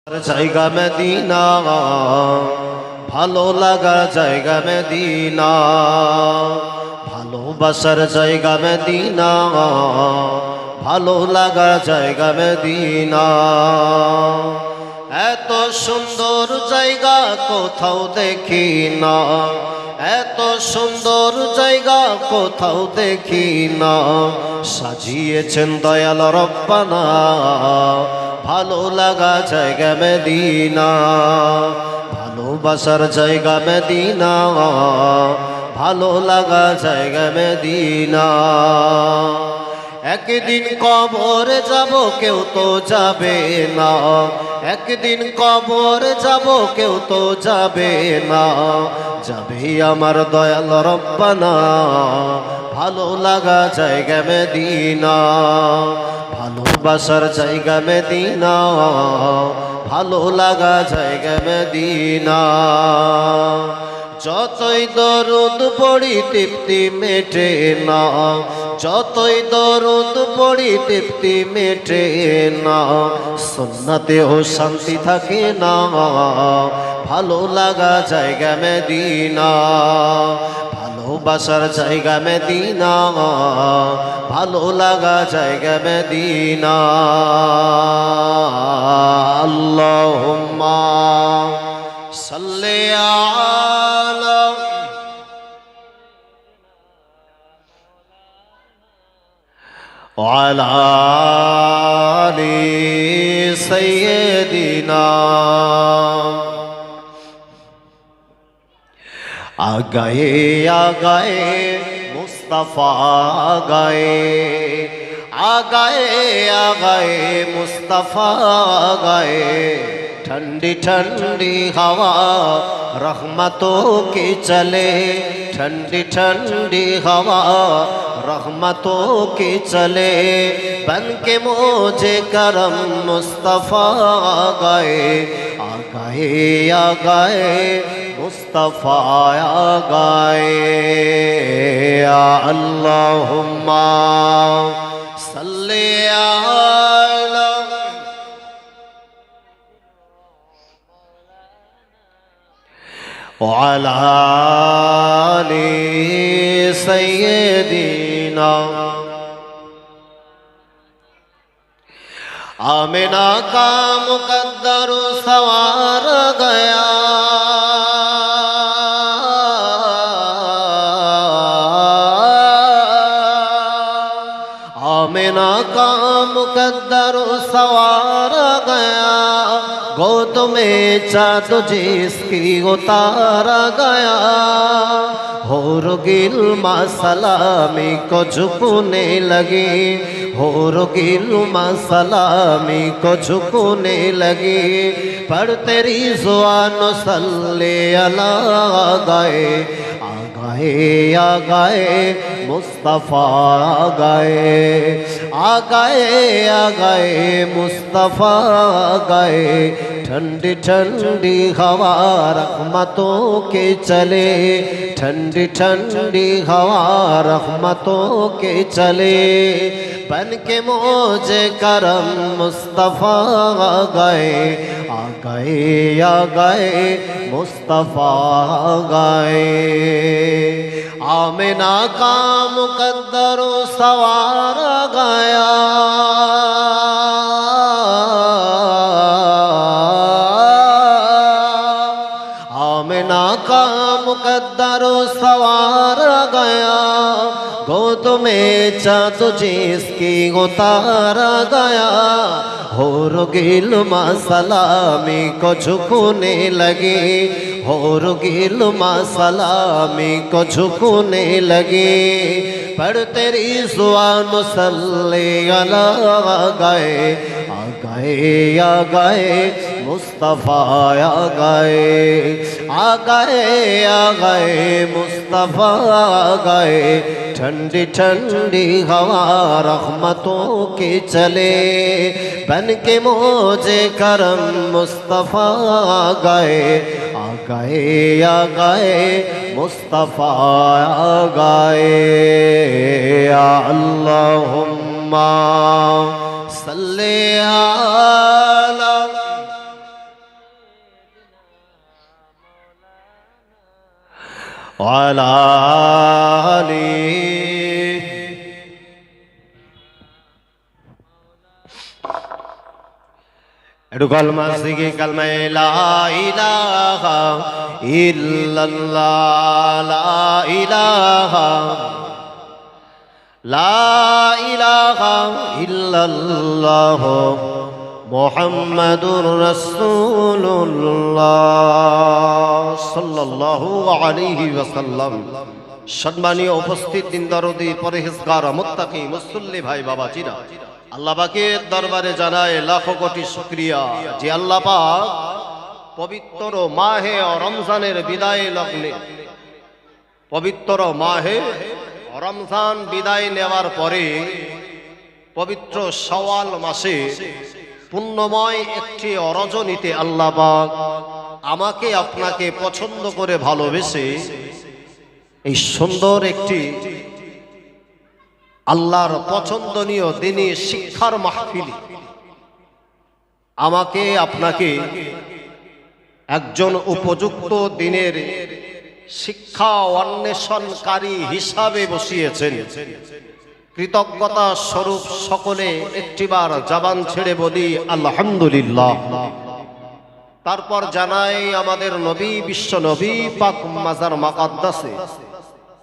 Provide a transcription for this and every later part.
জায়গা মদিনা, ভালো লাগার জায়গা মদিনা, ভালোবাসার জায়গা মদিনা, ভালো লাগার জায়গা মদিনা। এত সুন্দর জায়গা কোথাও দেখি না, এত সুন্দর জায়গা কোথাও দেখি না, সাজিয়েছেন দয়াল রব্বানা ভালো লাগা জায়গা মদিনা, ভালোবাসার জায়গা মদিনা, ভালো লাগা জায়গা মদিনা। একদিন কবরে যাব কেউ তো যাবে না, একদিন কবরে যাব কেউ তো যাবে না, যাবে আমার দয়াল রব্বানা ভালো লাগা জায়গা মদিনা, ভালোবাসার জায়গা মদিনা, ভালো লাগা জায়গা মদিনা। যতই দরুদ পড়ি তৃপ্তি মেটে না, যতই দরুদ পড়ি তৃপ্তি মেটে না, সুন্নতেও শান্তি থাকে না, ভালো লাগা জায়গা মদিনা, ভালোবাসার জায়গা মদিনা, ভালো লাগা জায়গা মদিনা। আল্লাহুম্মা সাল্লি আলা ওয়ালা আলি সাইয়্যিদিনা। আগায়ে আগায়ে মুস্তাফা আগায়ে, आगाए आगाए मुस्तफ़ा आगाए, ठंडी ठंडी हवा रहमतों की चले, ठंडी ठंडी हवा रहमतों की चले, बन के मोजे करम मुस्तफ़ा आगाए, आगाए आगाए मुस्तफ़ा आगाए। अल्लाहुम्मा सल्ले अला वअला आलि सय्यिदिना। आमिना का मुकद्दर सवार गया, आमिना का मुकद्दर सवार गया, गोद में चाँद जिसकी उतारा गया, होर गिल्मा सलामी को झुकने लगी, होर गिल्मा सलामी को झुकने लगी, पर तेरी ज़ुबान सल्ले अला गए, आगाए आगाए मुस्तफ़ा आगाए, आगाए आगाए मुस्तफ़ा आगाए, ठंडी ठंडी हवा रहमतों के चले, ठंडी ठंडी हवा रहमतों के चले, बन के मोजे करम मुस्तफ़ा आगाए, आगाए आगाए मुस्तफ़ा आगाए। आमिना का मुकद्दर सवार गया, आमिना का मुकद्दर सवार गया, गोद में चाँद जिसकी उतारा गया, होर गिल्मा सलामी को झुकने लगी, होर गिल्मा सलामी को झुकने लगी, पर तेरी ज़ुबान सल्ले अला गए, आगाए आगाए मुस्तफ़ा आगाए, आगाए आगाए मुस्तफ़ा आगाए, ठंडी ठंडी हवा रहमतों के चले, बन के मोजे करम मुस्तफ़ा आगाए, आगाए आगाए मुस्तफ़ा आगाए। अल्लाहुम्मा सल्ले अला وعلى آله একটু কলমা শিখে কলমা লা ইলাহা ইল্লাল্লাহ লা ইলাহা ইল্লাল্লাহ মুহাম্মাদুর রাসূলুল্লাহ সাল্লাল্লাহু আলাইহি ওয়াসাল্লাম। সম্মানীয় উপস্থিত দিনদারদি পরহেজগার মুত্তাকি মুসল্লি ভাই বাবাজিরা, আল্লাহ পাকের দরবারে জানায় লাখো কোটি শুকরিয়া যে আল্লাহ পাক পবিত্র মাহে রমজানের বিদায় লগ্নে, পবিত্র মাহে রমজান বিদায় নেওয়ার পরে পবিত্র শাওয়াল মাসে পুণ্যময় একটি রজনীতে আল্লাহ পাক আমাকে আপনাকে পছন্দ করে ভালোবেসে এই সুন্দর একটি আল্লাহর পছন্দনীয় দিনী শিক্ষার মাহফিল আমাকে আপনাকে একজন উপযুক্ত দিনের শিক্ষা অন্বেষণকারী হিসাবে বসিয়েছেন। কৃতজ্ঞতা স্বরূপ সকলে একটিবার জবান ছেড়ে বলি আলহামদুলিল্লাহ। তারপর জানাই আমাদের নবী বিশ্ব নবী পাক মাজার মুকদ্দাসে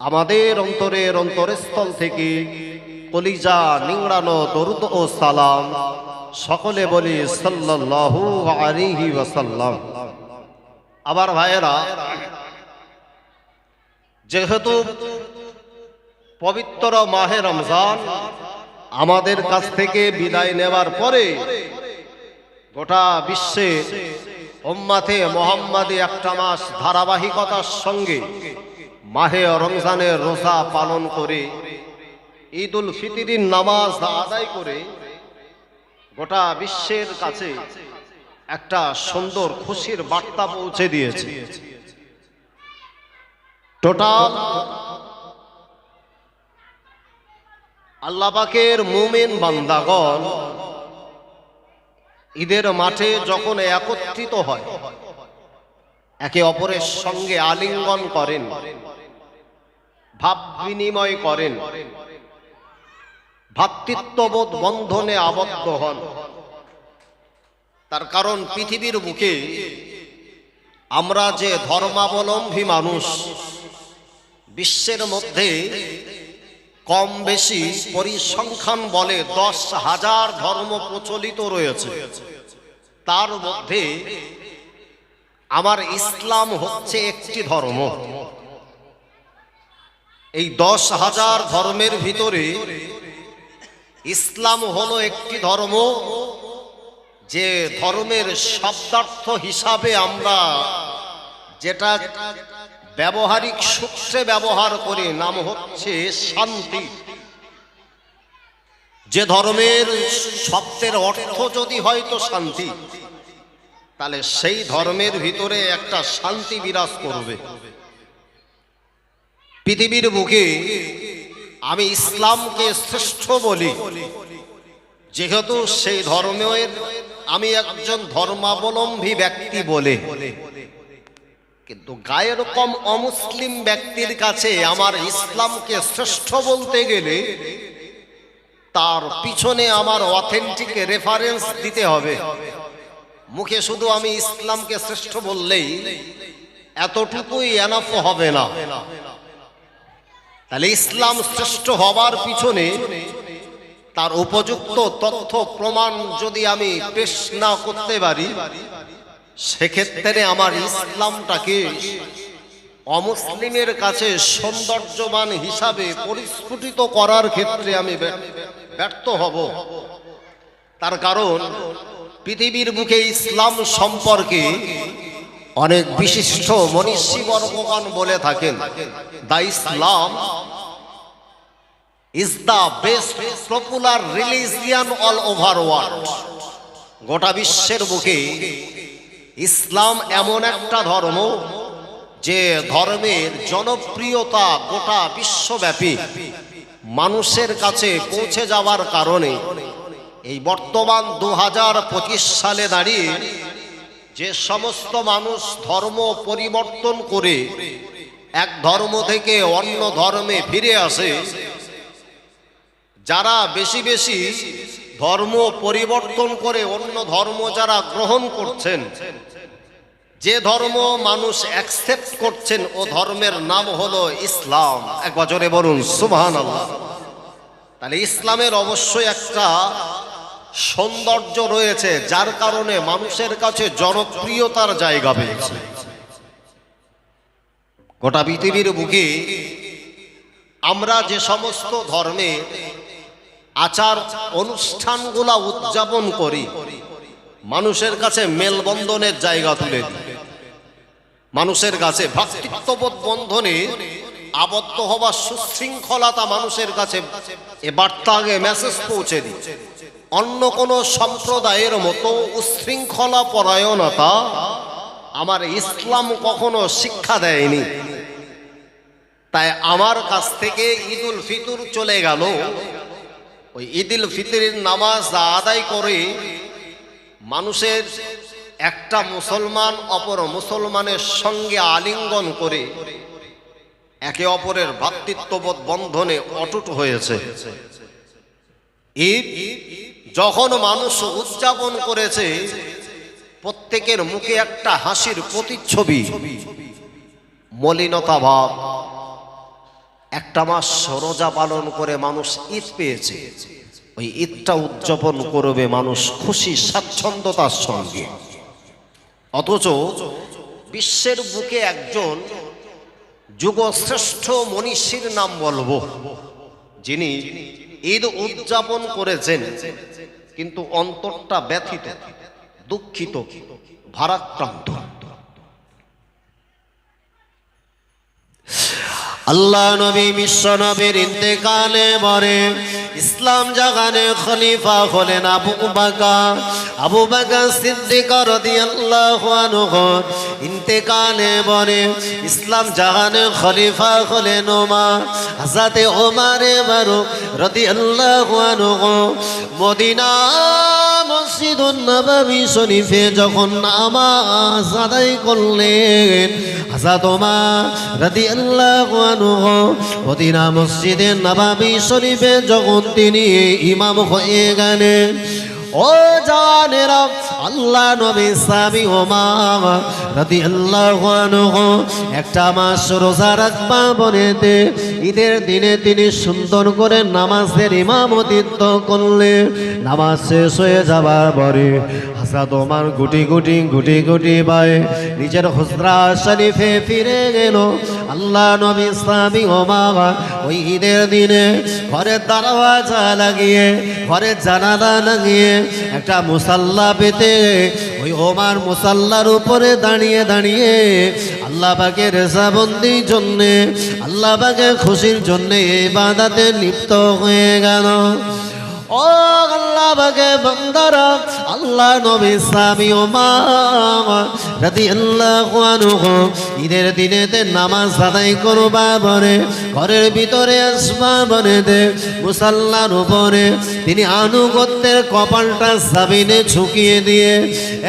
আমাদের অন্তরের অন্তরস্থল থেকে কলিজা নিংড়ানো দরুদ ও সালাম সকলে বলি সাল্লাল্লাহু আলাইহি ওয়াসাল্লাম। আবার ভাইয়েরা, যেহেতু পবিত্র মাহে রমজান আমাদের কাছ থেকে বিদায় নেওয়ার পরে গোটা বিশ্বে উম্মতে মুহাম্মাদি একটা মাস ধারাবাহিকতার সঙ্গে মাহে রমজানের রোজা পালন করে ঈদুল ফিতরের নামাজ আদায় করে গোটা বিশ্বের কাছে একটা সুন্দর খুশির বার্তা পৌঁছে দিয়েছে। টোটাল আল্লাহ পাকের মুমিন বান্দাগণ ঈদের মাঠে যখন একত্রিত হয়, একে অপরের সঙ্গে আলিঙ্গন করেন, ভাব বিনিময় করেন, ভ্রাতৃত্ববোধ বন্ধনে আবদ্ধ হন। তার কারণ পৃথিবীর বুকে আমরা যে ধর্মাবলম্বী মানুষ, বিশ্বের মধ্যে কম বেশি পরিসংখ্যান বলে 10,000 ধর্ম প্রচলিত রয়েছে। তার মধ্যে আমার ইসলাম হচ্ছে একটি ধর্ম। এই 10,000 ধর্মের ভিতরে ইসলাম হলো একটি ধর্ম, যে ধর্মের শব্দার্থ হিসাবে আমরা যেটা ব্যবহারিক সূত্রে ব্যবহার করি নাম হচ্ছে শান্তি। যে ধর্মের শব্দের অর্থ যদি হয় তো শান্তি, তাহলে সেই ধর্মের ভিতরে একটা শান্তি বিরাজ করবে। পৃথিবীর বুকে আমি ইসলামকে শ্রেষ্ঠ বলি, যেহেতু সেই ধর্মের আমি একজন ধর্মাবলম্বী ব্যক্তি বলে। কিন্তু গায়ের কম অমুসলিম ব্যক্তির কাছে আমার ইসলামকে শ্রেষ্ঠ বলতে গেলে তার পিছনে আমার অথেন্টিক রেফারেন্স দিতে হবে। মুখে শুধু আমি ইসলামকে শ্রেষ্ঠ বললেই এতটুকুই এনাফ হবে না। তাহলে ইসলাম শ্রেষ্ঠ হবার পিছনে তার উপযুক্ত তথ্য প্রমাণ যদি আমি পেশ না করতে পারি, সেক্ষেত্রে আমার ইসলামটাকে অমুসলিমের কাছে সৌন্দর্যবান হিসাবে পরিস্ফুটিত করার ক্ষেত্রে আমি ব্যর্থ হব। তার কারণ পৃথিবীর বুকে ইসলাম সম্পর্কে অনেক বিশিষ্ট মনীষীবর্গগণ বলে থাকেন, the Islam is the best popular religion all over world. গোটা বিশ্বের বুকে ইসলাম এমন একটা ধর্ম যে ধর্মের জনপ্রিয়তা গোটা বিশ্বব্যাপী মানুষের কাছে পৌঁছে যাওয়ার কারণে এই বর্তমান 2025 সালে দাঁড়িয়ে যে সমস্ত মানুষ ধর্ম পরিবর্তন করে এক ধর্ম থেকে অন্য ধর্মে ফিরে আসে, যারা বেশি বেশি ধর্ম পরিবর্তন করে অন্য ধর্ম যারা গ্রহণ করছেন, যে ধর্ম মানুষ অ্যাকসেপ্ট করছেন ও ধর্মের নাম হলো ইসলাম। একবার জোরে বলুন সুবহানাল্লাহ। তাহলে ইসলামের অবশ্যই একটা সৌন্দর্য রয়েছে, যার কারণে মানুষের কাছে জনপ্রিয়তার জায়গা পেয়েছে। গোটা পৃথিবীর বুকে আমরা যে সমস্ত ধর্মের আচার অনুষ্ঠানগুলা উদযাপন করি, মানুষের কাছে মেলবন্ধনের জায়গা তুলে দিই, মানুষের কাছে ভ্রাতৃত্ববোধ বন্ধনে আবদ্ধ হবার সুশৃঙ্খলতা মানুষের কাছে এ বার্তা আগে মেসেজ পৌঁছে দিই। অন্য কোনো সম্প্রদায়ের মতো উশৃঙ্খলা পরায়ণতা আমার ইসলাম কখনো শিক্ষা দেয়নি। তাই আমার কাছ থেকে ঈদুল ফিতর চলে গেল, ওই ঈদুল ফিতরের নামাজ আদায় করে মানুষের একটা মুসলমান অপর মুসলমানের সঙ্গে আলিঙ্গন করে একে অপরের ভ্রাতৃত্ববোধ বন্ধনে অটুট হয়েছে। ঈদ যখন মানুষ উদযাপন করেছে, প্রত্যেকের মুখে একটা হাসির প্রতিচ্ছবি, মলিনতা ভাব। একটা মাস রোজা পালন করে মানুষ ঈদ পেয়েছে, ওই ঈদটা উদযাপন করবে মানুষ খুশি স্বাচ্ছন্দ্যতার সঙ্গে। অথচ বিশ্বের বুকে একজন যুগশ্রেষ্ঠ মনীষীর নাম বলবো, যিনি ঈদ উদযাপন করেছেন কিন্তু অন্তরটা ব্যথিত, দুঃখিত, ভারাক্রান্ত। আল্লাহ নবী বিশ্ব নবীর ইন্তেকালে পরে ইসলাম জাগানে খলিফা হলেন আবু বকর সিদ্দিক রাদিয়াল্লাহু আনহু। ইন্তেকালে পরে ইসলাম জাগানে খলিফা হলেন হযরত ওমর ফারুক রাদিয়াল্লাহু আনহু। মদিনা মসজিদুন নববী শরীফে যখন নামাজ আদায় করলেন, হযরত ওমর রাদিয়াল্লাহু আনহু মদিনা মসজিদে নববী শরীফে যখন তিনি ইমাম হয়ে গেলেন, ও জানেরা আল্লাহ নবী সাহাবী ওমর রাদিয়াল্লাহু আনহু একটা মাস রোজা রাখবা বলেতে ঈদের দিনে তিনি সুন্দর করে নামাজের ইমামতিত্ব করলেন। নামাজ শেষ হয়ে যাবার পরে হযরত ওমর গুটি গুটি পায়ে নিজের হুজরা শরীফে ফিরে গেল। আল্লাহ নবী সাহাবী ওমর ওই ঈদের দিনে ঘরের দরওয়াজা লাগিয়ে, ঘরের জানালা লাগিয়ে একটা মুসাল্লা পেতে ওই ওমর মুসাল্লার উপরে দাঁড়িয়ে দাঁড়িয়ে আল্লাহ পাকের রেজাবন্দির জন্যে, আল্লাহ পাকের খুশির জন্যে ইবাদতে লিপ্ত হয়ে গেল। ও আল্লাহ পাকের বান্দারা, আল্লাহ নবী সাহাবী ওমর রাদিয়াল্লাহু আনহু ঈদের দিনেতে নামাজ আদায় করবা বলে ঘরের ভিতরে আসবা বলে মুসাল্লার উপরে তিনি আনুগত্যের কপালটা সাবিনে ঝুঁকিয়ে দিয়ে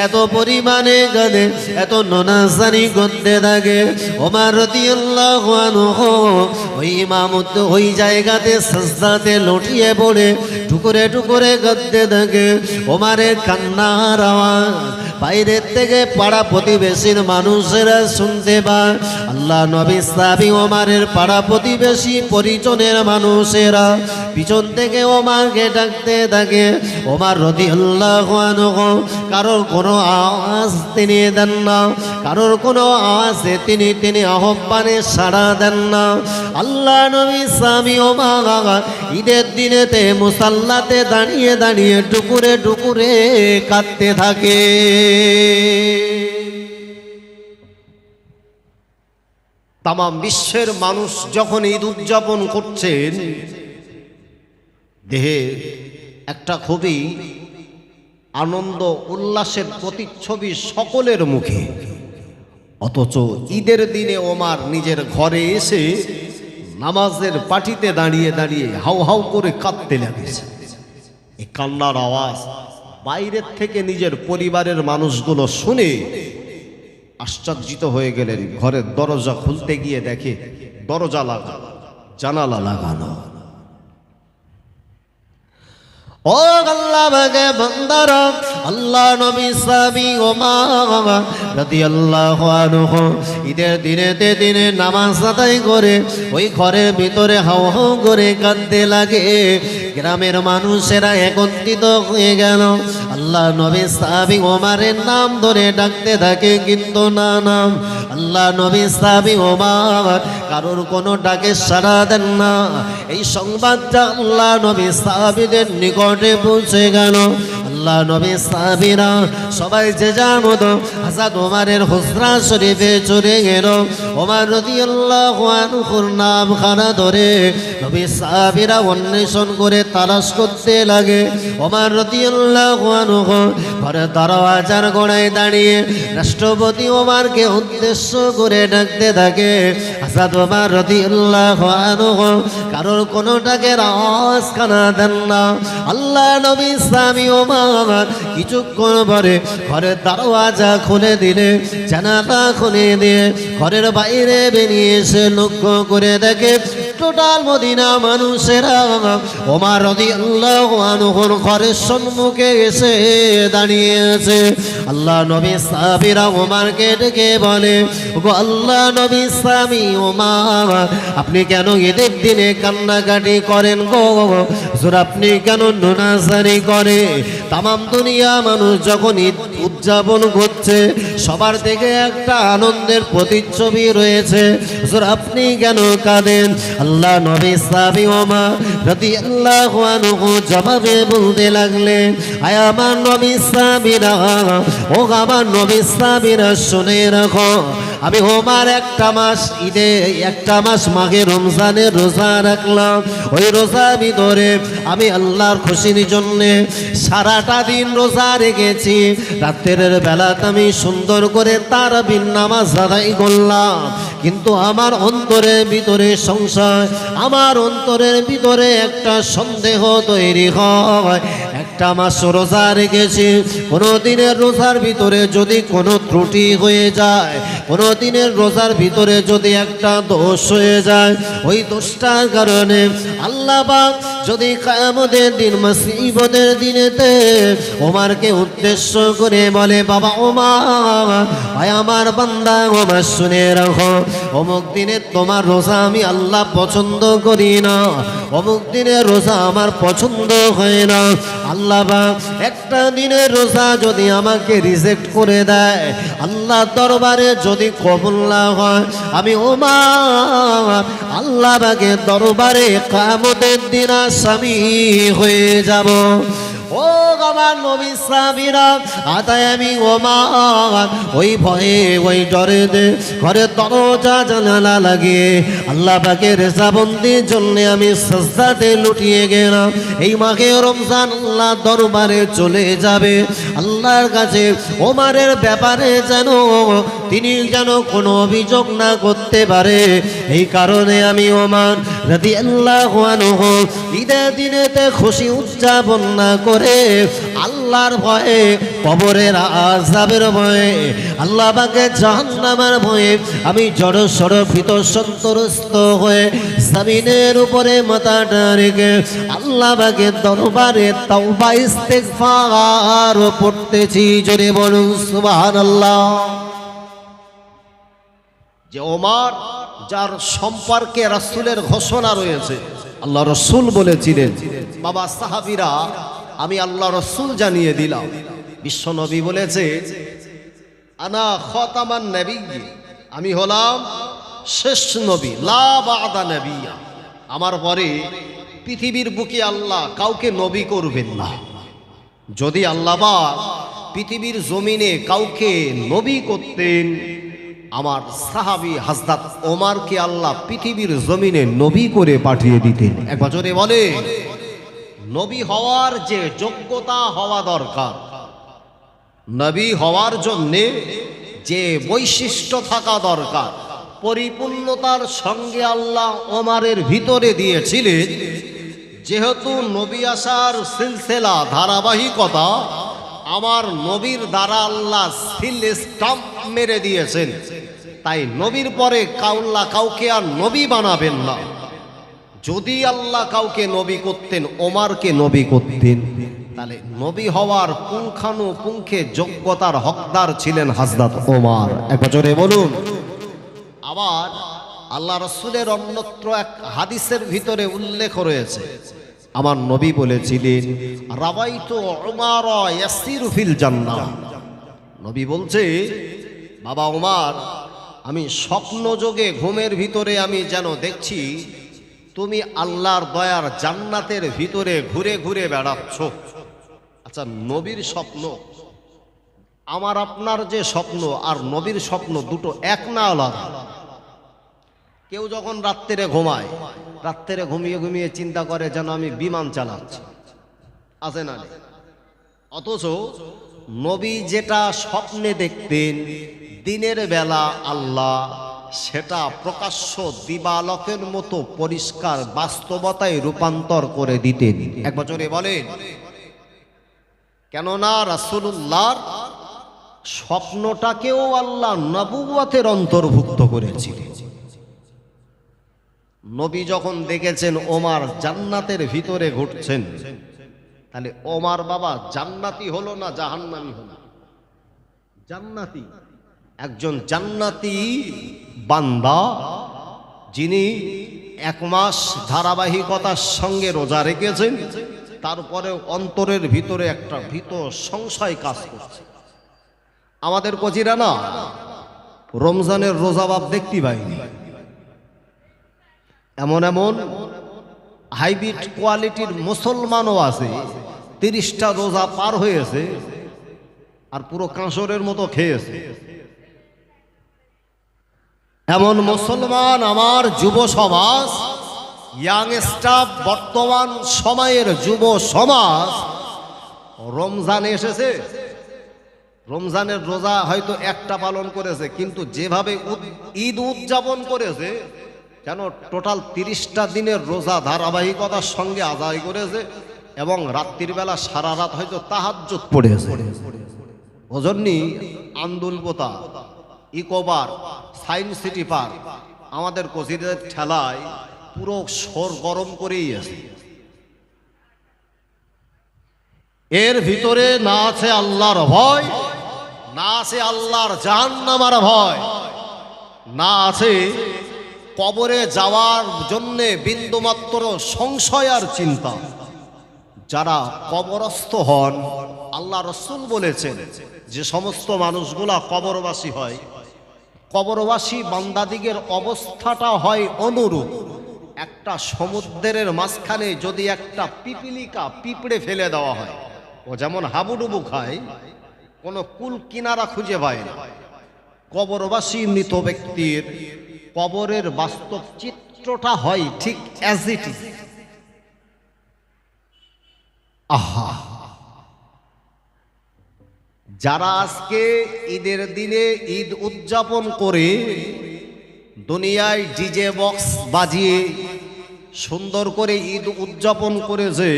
এত পরিমাণে গানে এত ননাজানি করতে থাকে। ওমর রাদিয়াল্লাহু আনহু ওই ইমামত ওই জায়গাতে সাজদাতে লুটিয়ে পড়ে টুকরে টুকরে কাঁদতে থাকে। ওমরের কান্নার আওয়াজ বাইরের থেকে পাড়া প্রতিবেশীর মানুষেরা শুনতে পায়। আল্লাহ নবী সাহাবী ওমরের পাড়া প্রতিবেশী পরিজনের মানুষেরা পিছন থেকে ওমরকে ডাকতে থাকে। ওমর রাদিয়াল্লাহু আনহু কারোর কোনো আওয়াজ তিনি দেন না, কারোর কোনো আওয়াজে তিনি আহ্বানে সাড়া দেন না। আল্লাহ নবী সাহাবী ওমর ঈদের দিনেতে মুসাল্লাতে দাঁড়িয়ে দাঁড়িয়ে টুকুরে টুকুরে কাঁদতে থাকে। তামাম বিশ্বের মানুষ যখন ঈদ উদযাপন করছেন, দেহে একটা খুবই আনন্দ উল্লাসের প্রতিচ্ছবি সকলের মুখে। অথচ ঈদের দিনে ওমর নিজের ঘরে এসে নামাজের পাটিতে দাঁড়িয়ে দাঁড়িয়ে হাউ হাউ করে কাঁদতে লাগেছে। এই কান্নার আওয়াজ বাইরের থেকে নিজের পরিবারের মানুষগুলো শুনে আশ্চর্যিত হয়ে গেলেন। ঘরের দরজা খুলতে গিয়ে দেখে দরজা লাগা, জানালা লাগানো। ও আল্লাহ বাগে বান্দারা, আল্লাহ নবী সাহাবী ওমর রাদিয়াল্লাহু আনহু ঈদের দিনে নামাজ আদায় করে ওই ঘরের ভিতরে হাউ হাউ করে কাঁদতে লাগে। গ্রামের মানুষেরা একত্রিত হয়ে গেল। আল্লাহ নবী সাহাবী ওমরের নাম ধরে ডাকতে থাকে, কিন্তু না নাম আল্লাহ নবী সাহাবী ওমর কারোর কোনো ডাকে সাড়া দেন না। এই সংবাদটা আল্লাহ নবী সাহাবীদের নিকটে পৌঁছে গেল। আল্লাহ নবী সাহাবীরা সবাই যে যার মতো হযরত ওমরের হুজরা শরীফে চলে গেল। ওমর রাদিয়াল্লাহু আনহুর নাম খানা ধরে নবী সাহাবীরা অন্বেষণ করে তালাশ করতে লাগে। ওমর রাদিয়াল্লাহু আনহু ঘরের দরওয়াজার গোড়ায় দাঁড়িয়ে রাষ্ট্রপতি ওমরকে উদ্দেশ্য করে ডাকতে থাকে। হযরত ওমর রাদিয়াল্লাহু আনহু কারোর কোনো ডাকের আওয়াজ কানা দেন না। আল্লাহ নবী সাহাবী ওমর কিছুক্ষণ পরে ঘরের দরওয়াজা খুলে দিলে, জানালা খুলে দিয়ে ঘরের বাইরে বেরিয়ে এসে লক্ষ্য করে দেখে টোটাল মদিনা মানুষেরা ওমর রাদিয়াল্লাহু আনহুর ঘরের সম্মুখে এসে দাঁড়িয়ে আছে। আল্লাহ নবী সাহাবীরা ওমরকে ডেকে বলে, ওগো আল্লাহ নবী সাহাবী ওমর, আপনি কেন ঈদের দিনে কান্নাকাটি করেন গো? হুজুর আপনি কেন নোনাজারি করে? তামাম দুনিয়া মানুষ যখন ঈদ উদযাপন করছে, সবার থেকে একটা আনন্দের প্রতিচ্ছবি রয়েছে, হুজুর আপনি কেন কাঁদেন? আল্লাহ নবী সাহাবী ওমর রাদিয়াল্লাহু আনহু জবাবে বলতে লাগলেন, আয় আমার নবী সাহাবীরা, ও আমার নবী সাহাবীরা শুনে রাখো, আমি ওমর একটা মাস ঈদে, একটা মাস মাঘে রমজানের রোজা রাখলাম। ওই রোজা ভিতরে আমি আল্লাহর খুশির জন্যে সারাটা দিন রোজা রেখেছি। রাতের বেলাতে আমি সুন্দর করে তারাবির নামাজ আদায় করলাম। কিন্তু আমার অন্তরের ভিতরে সংশয়, আমার অন্তরের ভিতরে একটা সন্দেহ তৈরি হয়। একটা মাস রোজা রেখেছি, কোনো দিনের রোজার ভিতরে যদি কোনো ত্রুটি হয়ে যায়, কোনো দিনের রোজার ভিতরে যদি একটা দোষ হয়ে যায়, ওই দোষটার কারণে আল্লাহ পাক যদি কিয়ামতের দিন মুসিবতের দিনেতে ওমরকে উদ্দেশ্য করে বলে, বাবা ওমর, ভাই আমার বান্দা ওমর শুনে রাখো, অমুক দিনে তোমার রোজা আমি আল্লাহ পছন্দ করি না, অমুক দিনের রোজা আমার পছন্দ হয় না। আল্লাহ পাক একটা দিনের রোজা যদি আমাকে রিজেক্ট করে দেয়, আল্লাহ দরবারে যদি কবুল না হয়, আমি ওমর আল্লাহ পাকের দরবারে কিয়ামতের দিন আসামি হয়ে যাব। ও আমার নবী সাহাবীরা, আতায় আমি ওমর ওই ভয়ে ওই ডরে ঘরে দরজা জানালা লাগিয়ে আল্লাহ পাকের রেজাবন্দির জন্য আমি সাজদাতে লুটিয়ে গেলাম। এই মাঘে রমজান আল্লাহ দরবারে চলে যাবে, আল্লাহর কাছে ওমরের ব্যাপারে যেন তিনি যেন কোনো অভিযোগ না করতে পারে। এই কারণে আমি ওমর রাদিয়াল্লাহু আনহু ঈদের দিনেতে খুশি উদযাপন না করে আল্লাহর ভয়ে, কবরের আযাবের ভয়ে, আল্লাহ পাকের জাহান্নামের ভয়ে আমি জড় সড় ভীত সন্ত্রস্ত হয়ে জমিনের উপরে মাথাটা রেখে আল্লাহ পাকের দরবারে তাওবা ইস্তেগফার পড়তেছি। জোরে বলুন সুবহানাল্লাহ। যে ওমর যার সম্পর্কে রাসূলের ঘোষণা রয়েছে, আল্লাহ রাসূল বলেছিলেন, বাবা সাহাবীরা আমি আল্লাহ রাসূল জানিয়ে দিলাম, বিশ্ব নবী বলেছে, আনা খাতামান নবিয়্যি, আমি হলাম শেষ নবী, লা বা'দা নবিয়্যা, আমার পরে পৃথিবীর বুকে আল্লাহ কাউকে নবী করবেন না। যদি আল্লাহ পাক পৃথিবীর জমিনে কাউকে নবী করতেন, আমার সাহাবী হযরত ওমরকে আল্লাহ পৃথিবীর জমিনে নবী করে পাঠিয়ে দিতেন। একবার জোরে বলে, নবী হওয়ার যে যোগ্যতা হওয়া দরকার, নবী হওয়ার জন্যে যে বৈশিষ্ট্য থাকা দরকার, পরিপূর্ণতার সঙ্গে আল্লাহ ওমরের ভিতরে দিয়েছিলেন। যেহেতু নবী আসার সিলসিলা ধারাবাহিকতা আমার নবীর দ্বারা আল্লাহ সিল স্টাম্প মেরে দিয়েছেন, তাই নবীর পরে কাউকে আর নবী বানাবেন না। যদি আল্লাহ কাউকে নবী করতেন, ওমরকে নবী করতেন, তাহলে নবী হওয়ার পুঙ্খানুপুঙ্খে যোগ্যতার হকদার ছিলেন হযরত ওমর। এক বছরে বলুন। আবার আল্লাহ রাসূলের অন্যত্র এক হাদিসের ভিতরে উল্লেখ রয়েছে, আমার নবী বলেছিলেন, রাবাইতু উমার ইয়াসিরু ফিল জান্নাহ। নবী বলছে, বাবা ওমর, আমি স্বপ্ন যোগে ঘুমের ভিতরে আমি যেন দেখছি তুমি আল্লাহর দয়ার জান্নাতের ভিতরে ঘুরে ঘুরে বেড়াচ্ছ। আচ্ছা, নবীর স্বপ্ন, আমার আপনার যে স্বপ্ন আর নবীর স্বপ্ন দুটো এক না আলাদা? কেউ যখন রাত্রে ঘুমায়, রাত্রে ঘুমিয়ে ঘুমিয়ে চিন্তা করে যেন আমি বিমান চালাচ্ছি, আছে না? অথচ নবী যেটা স্বপ্নে দেখতেন দিনের বেলা আল্লাহ সেটা প্রকাশ্য দিবালোকের মতো পরিষ্কার বাস্তবতায় রূপান্তর করে দিতেন। এক বছরে বলেন, কেননা রাসূলুল্লাহর স্বপ্নটাকেও আল্লাহ নবুয়তের অন্তর্ভুক্ত করেছিলেন। নবী যখন দেখেছেন ওমর জান্নাতের ভিতরে ঘুরছেন, তাহলে ওমর বাবা জান্নাতি হলো না জাহান্নামী হলো? জান্নাতি। একজন জান্নাতি বান্দা যিনি 1 মাস ধারাবাহিকতার সঙ্গে রোজা রেখেছেন, তারপরে অন্তরের ভিতরে একটা ভীত সংশয় কাজ করছে। আমাদের কচিরা না রমজানের রোজা বাপ দেখতে পাইনি। এমন এমন হাইব্রিড কোয়ালিটির মুসলমানও আছে, 30টা রোজা পার হয়েছে আর পুরো কাঁসরের মতো খেয়েছে। এমন মুসলমান আমার যুব সমাজ, ইয়াংস্টার, বর্তমান সময়ের যুব সমাজ রমজান এসেছে, রমজানের রোজা হয়তো একটা পালন করেছে, কিন্তু যেভাবে ঈদ উদযাপন করেছে যেন টোটাল 30টা দিনের রোজা ধারাবাহিকতার সঙ্গে আদায় করেছে, এবং রাত্রির বেলা সারা রাত হয়তো তাহাজ্জুদ পড়েছে। ওজন্যই আন্দুলপোতা, ইকোবার, সায়েন্স সিটি পার্ক আমাদের কচিদের ঠেলায় পুরো শোর গরম করেই আছে। এর ভিতরে না আছে আল্লাহর ভয়, না আছে আল্লাহর জাহান্নামের ভয়, না আছে কবরে যাওয়ার জন্যে বিন্দুমাত্র সংশয় আর চিন্তা। যারা কবরস্থ হন, আল্লাহ রাসূল বলেছেন যে সমস্ত মানুষগুলা কবরবাসী হয়, কবরবাসী বান্দাদিগের অবস্থাটা হয় অনুরূপ একটা সমুদ্রের মাঝখানে যদি একটা পিপিলিকা পিঁপড়ে ফেলে দেওয়া হয়, ও যেমন হাবুডুবু খায়, কোনো কুল কিনারা খুঁজে পায় না। কবরবাসী মৃত ব্যক্তির কবরের বাস্তব চিত্রটা হয় ঠিক অ্যাজ ইট ইজ। আহা, যারা আজকে ঈদের দিনে ঈদ উদযাপন করে দুনিয়ায় ডিজে বক্স বাজিয়ে সুন্দর করে ঈদ উদযাপন করেছে,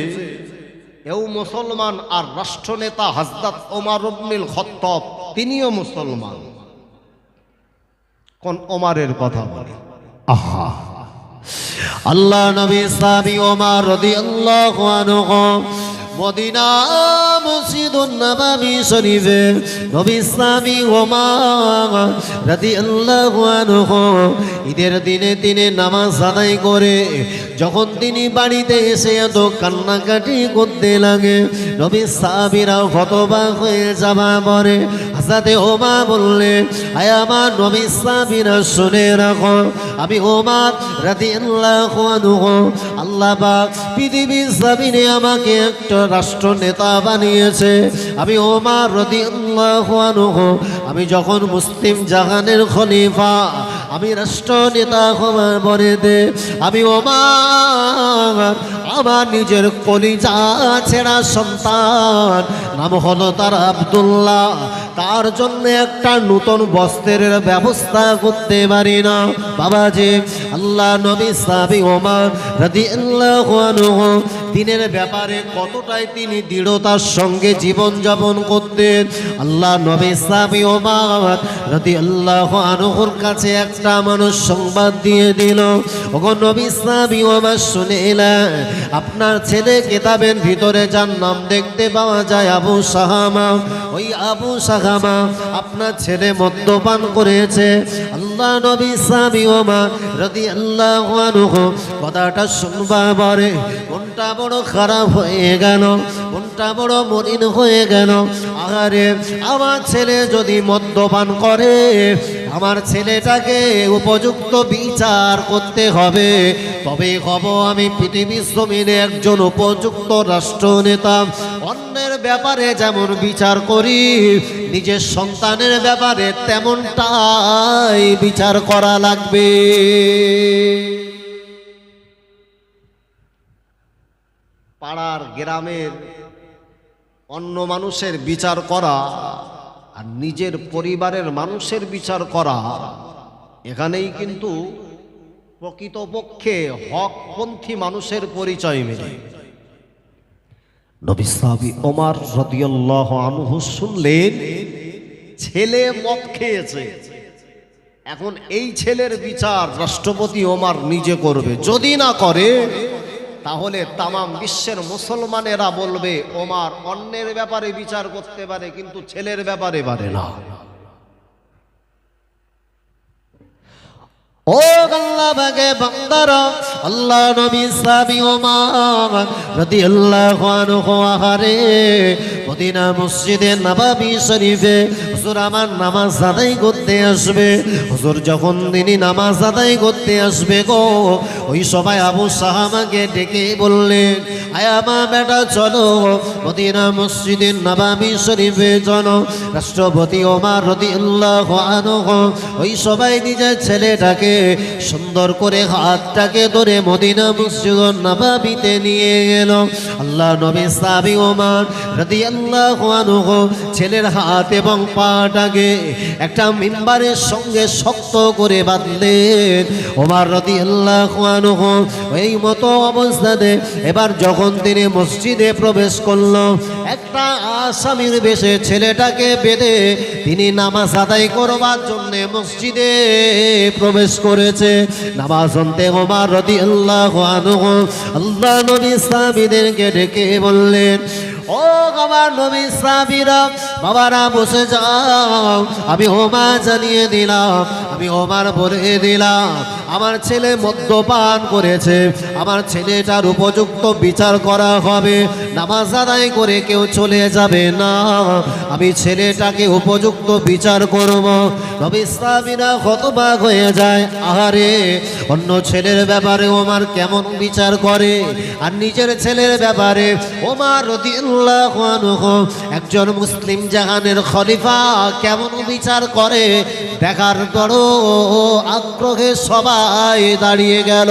এও মুসলমান। আর রাষ্ট্রনেতা হযরত ওমর ইবনুল খাত্তাব তিনিও মুসলমান। কোন ওমরের কথা বলে? আহা, আল্লাহ নবী সাহাবী ওমর রাদিয়াল্লাহু আনহু মদিনা মসজিদুন নববী শরীফে নবী সাহাবী ওমর রাদিয়াল্লাহু আনহু ঈদের দিনে দিনে নামাজ আদায় করে যখন তিনি বাড়িতে এসে এত কান্নাকাটি করতে লাগে, নবী সাহাবীরা হতবাক হয়ে যাওয়া পরে হযরত ওমর বললেন, আয় আমার নবী সাহাবীরা শুনে রাখো, আমি ওমর রাদিয়াল্লাহু আনহু, আল্লাহ পাক পৃথিবীর জমিনে আমাকে একটা রাষ্ট্র নেতা বানিয়েছে। আমি ওমর রাদিয়াল্লাহু আনহু, আমি যখন মুসলিম জাহানের খলিফা, আমি রাষ্ট্র নেতা হওয়ার পরেতে আমি ওমর আমার নিজের কলিজা ছেঁড়া সন্তান, নাম হলো তার আব্দুল্লাহ, তার জন্য একটা নতুন বস্ত্রের ব্যবস্থা করতে পারি না। বাবাজি, আল্লাহ নবী সাহাবী ওমর রাদিয়াল্লাহু আনহু দিনের ব্যাপারে কতটাই তিনি দৃঢ়তার সঙ্গে জীবন যাপন করতেন। আল্লাহ নবী সাহাবী ওমর রাদিয়াল্লাহু আনহুর কাছে একটা মানুষ সংবাদ দিয়ে দিল, ওগো নবী সাহাবী ওমর শুনিলেন, আপনার ছেলে কিতাবের ভিতরে যার নাম দেখতে পাওয়া যায় আবু সাহামা, ওই আবু সাহামা আপনার ছেলে মদ্যপান করেছে। আল্লাহ নবী সাহাবী ওমর রাদিয়াল্লাহু আনহু কথাটা শুনবার পরে মনটা বড় খারাপ হয়ে গেল, মনটা বড় মলিন হয়ে গেল। আহারে, আমার ছেলে যদি মদ্যপান করে, আমার ছেলেটাকে উপযুক্ত বিচার করতে হবে, তবে হব আমি পৃথিবীর জমিনে একজন উপযুক্ত রাষ্ট্রনেতা। অন্যের ব্যাপারে যেমন বিচার করি, নিজের সন্তানের ব্যাপারে তেমনটাই বিচার করা লাগবে। পাড়ার গ্রামের অন্য মানুষের বিচার করা আর নিজের পরিবারের মানুষের বিচার করা, এখানেই কিন্তু প্রকৃতপক্ষে হকপন্থী মানুষের পরিচয় মেলে। নবী সাহাবী ওমর রাদিয়াল্লাহু আনহু শুনলেন ছেলে মদ খেয়েছে, এখন এই ছেলের বিচার রাষ্ট্রপতি ওমর নিজে করবে। যদি না করে তাহলে তামাম বিশ্বের মুসলমানেরা বলবে ওমর অন্যের ব্যাপারে বিচার করতে পারে কিন্তু ছেলের ব্যাপারে পারে না। ও আল্লাহ বাগে বান্দারা, আল্লাহ নবী সাহাবী ওমর রাদিয়াল্লাহু আনহু আহারে মদিনা মসজিদে নববী শরীফে হুজুর আমার নামাজ আদায় করতে আসবে। হুজুর যখন তিনি নামাজ আদায় করতে আসবে গো, ওই সবাই আবু সাহামাকে ডেকে বললেন, আয় আমা বেটা চলো মদিনা মসজিদে নববী শরীফে চলো। রাষ্ট্রপতি ওমর রাদিয়াল্লাহু আনহু ওই সবাই নিজের ছেলেটাকে সুন্দর করে হাতটাকে ধরে মদিনা মসজিদ নববীতে নিয়ে গেল। আল্লাহ নবী সাহাবী ওমর রাদিয়াল্লাহু আনহু ছেলের হাত এবং পাটাকে একটা মিম্বারের সঙ্গে শক্ত করে বাঁধলেন। ওমর রাদিয়াল্লাহু আনহু এই মতো অবস্থাতে এবার যখন তিনি মসজিদে প্রবেশ করল, একটা আসামির বেশে ছেলেটাকে বেঁধে তিনি নামাজ আদায় করবার জন্য মসজিদে প্রবেশ করেছে। নামাজ পড়তে ওমর রাদিয়াল্লাহু আনহু আল্লাহ নবী সাহাবীদেরকে ডেকে বললেন, ও আমার নবী সাহাবীরা, বাবারা বসে যাও, আমি ওমর জানিয়ে দিলাম, আমি ওমর বলে দিলাম, আমার ছেলে মদ্যপান করেছে, আমার ছেলেটার উপযুক্ত বিচার করা হবে। নামাজ আদায় করে কেউ চলে যাবে না, আমি ছেলেটাকে উপযুক্ত বিচার করব। নবী সাহাবীরা হতবাক হয়ে যায়, আহারে অন্য ছেলের ব্যাপারে ওমর কেমন বিচার করে, আর নিজের ছেলের ব্যাপারে ওমর রাদিয়াল্লাহু আনহু একজন মুসলিম জাহানের খলিফা কেমন বিচার করে দেখার বড় আগ্রহে সবাই দাঁড়িয়ে গেল।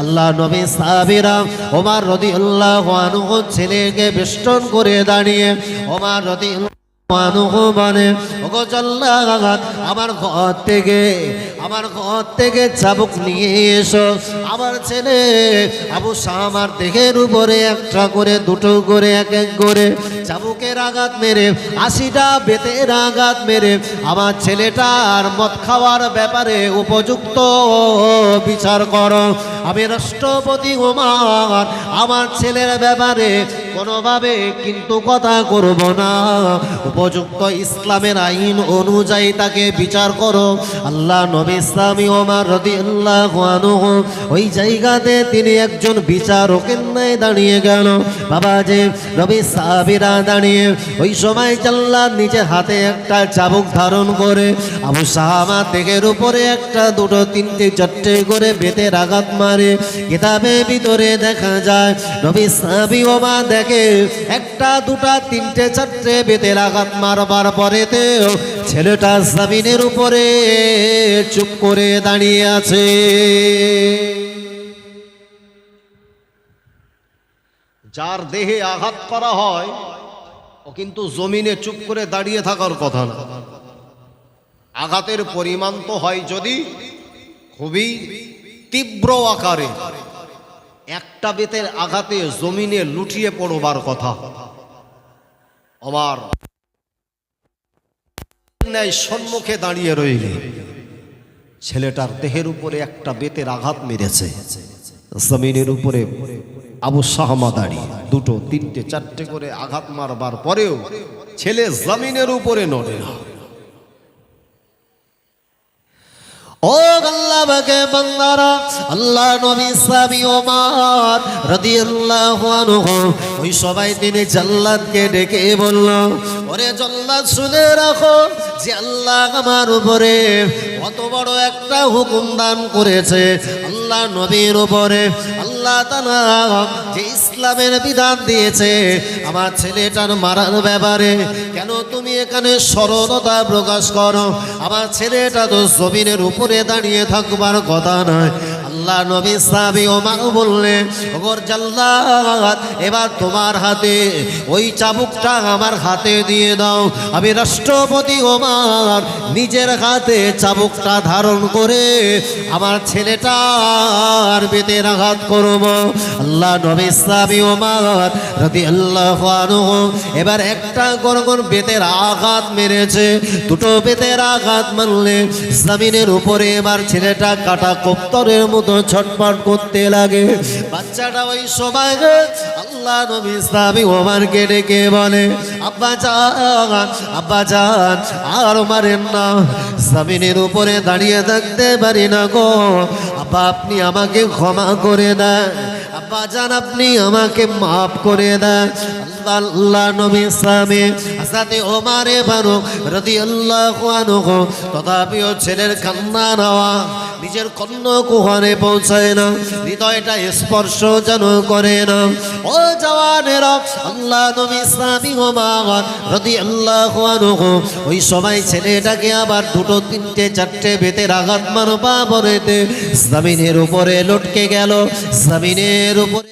আল্লাহ নবী সাহাবীরা ওমর রাদিয়াল্লাহু আনহু ছেলেকে বেষ্টন করে দাঁড়িয়ে ওমর রাদিয়াল্লাহু আনহু বলে, ওগো জাল্লাদ, আমার ঘর থেকে চাবুক নিয়ে এসো। আমার ছেলে আবু সাহামার দেহের উপরে একটা করে, দুটো করে, এক এক করে চাবুকের আঘাত মেরে, 80টা বেতের আঘাত মেরে আমার ছেলেটার মদ খাওয়ার ব্যাপারে উপযুক্ত বিচার করো। আমি রাষ্ট্রপতি ওমর আমার ছেলের ব্যাপারে কোনোভাবে কিন্তু কথা করব না, উপযুক্ত ইসলামের আইন অনুযায়ী তাকে বিচার করো। আল্লাহ নবী সাহাবী ওমর রাদিয়াল্লাহু আনহু ওই জায়গাতে তিনি একজন বিচারকের ন্যায় দাঁড়িয়ে গেল। বাবা যে নবী সাহাবীরা দাঁড়িয়ে ওই সময় জাল্লাদ নিজের হাতে একটা চাবুক ধারণ করে আবু সাহামা দেহের উপরে একটা, দুটো, তিনটে, চারটে করে বেতের আঘাত মারে। কিতাবে ভিতরে দেখা যায় নবী সাহাবী ওমর দেখে একটা, দুটা, তিনটে, চারটে বেতের আঘাত মারবার পরেতে ছেলেটা জমিনের উপরে চুপ করে দাঁড়িয়ে আছে। যার দেহে আঘাত করা হয় ও কিন্তু জমিনে চুপ করে দাঁড়িয়ে থাকার কথা না। আঘাতের পরিমাণ তো হয় যদি খুবই তীব্র আকারে, একটা বেতের আঘাতে জমিনে লুটিয়ে পড়বার কথা। আমার ন্যায় সম্মুখে দাঁড়িয়ে রইলে ছেলেটার দেহের উপরে একটা বেতের আঘাত মেরেছে। জমিনের উপরে আবু শাহমা দাঁড়িয়ে দুটো তিনটে চারটে করে আঘাত মারবার পরেও ছেলে জমিনের উপরে নড়ে না। ও আল্লাহ বাগে বান্দারা, আল্লাহ নবী সাহাবী ওমর রাদিয়াল্লাহু আনহু ওই সবাই তিনি জাল্লাদকে ডেকে বলল, ওরে জাল্লাদ শুনে রাখো যে আল্লাহ আমার উপরে কত বড় একটা হুকুম দান করেছে। আল্লাহ নবীর উপরে আল্লাহ তাআলা যে ইসলামের বিধান দিয়েছে আমার ছেলেটার মারার ব্যাপারে, কেন তুমি এখানে সরলতা প্রকাশ করো? আমার ছেলেটা তো জমিনের উপরে দাঁড়িয়ে থাকবার কথা নয়। আল্লাহ নবী সাহাবী ওমর বললেন, ওগর জাল্লাদ এবার তোমার হাতে ওই চাবুকটা আমার হাতে দিয়ে দাও। আমি রাষ্ট্রপতি ওমর নিজের হাতে চাবুকটা ধারণ করে আমার ছেলেটার বেতের আঘাত করব। আল্লাহ নবী সাহাবী ওমর রাদিয়াল্লাহু আনহু এবার একটা গরগর বেতের আঘাত মেরেছে। দুটো বেতের আঘাত মারলে জমিনের উপরে এবার ছেলেটা কাটা কপ্তরের মতো ছটফট করতে লাগে। বাচ্চাটা ওই সময় আল্লাহ নবী সাহাবী ওমরকে ডেকে বলে, আব্বা জান, আব্বা জান আর মারেন না, জমিনের উপরে দাঁড়িয়ে থাকতে পারি না গো। আব্বা আপনি আমাকে ক্ষমা করে দেন, আব্বা জান আপনি আমাকে মাফ করে দেন। আল্লাহ নবী সাহাবী হযরত ওমর ফারুক রাদিয়াল্লাহু আনহু তথাপিও ছেলের কান্নার আওয়াজ নিজের কর্ণকুহরে পৌঁছায় না, হৃদয়টা স্পর্শ যেন করে না। ও জওয়ানেরা, আল্লাহ নবী সাহাবী ওমর রাদিয়াল্লাহু আনহু ওই সময় ছেলেটাকে আবার দুটো তিনটে চারটে বেতের আঘাত মারবা পরেতে জমিনের উপরে লটকে গেল। জমিনের উপরে